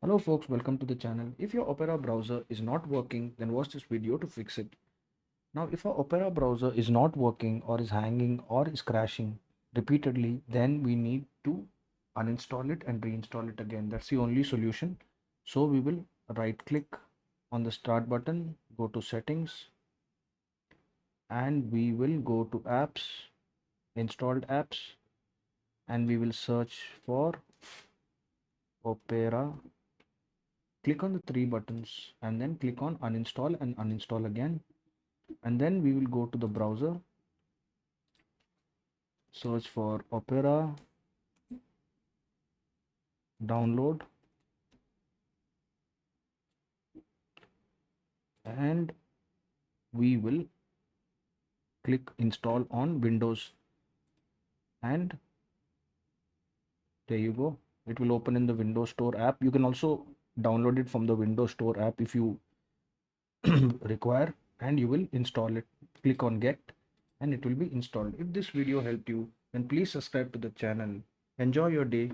Hello folks, welcome to the channel. If your Opera browser is not working, then watch this video to fix it. Now, if our Opera browser is not working or is hanging or is crashing repeatedly, then we need to uninstall it and reinstall it again. That's the only solution. So we will right click on the start button, go to settings, and we will go to apps, installed apps, and we will search for Opera. Click on the three buttons and then click on uninstall and uninstall again, and then we will go to the browser, search for Opera, download, and we will click install on Windows, and there you go. It will open in the Windows Store app. You can also download it from the Windows Store app if you require, and you will install it. Click on get and it will be installed. If this video helped you, then please subscribe to the channel. Enjoy your day.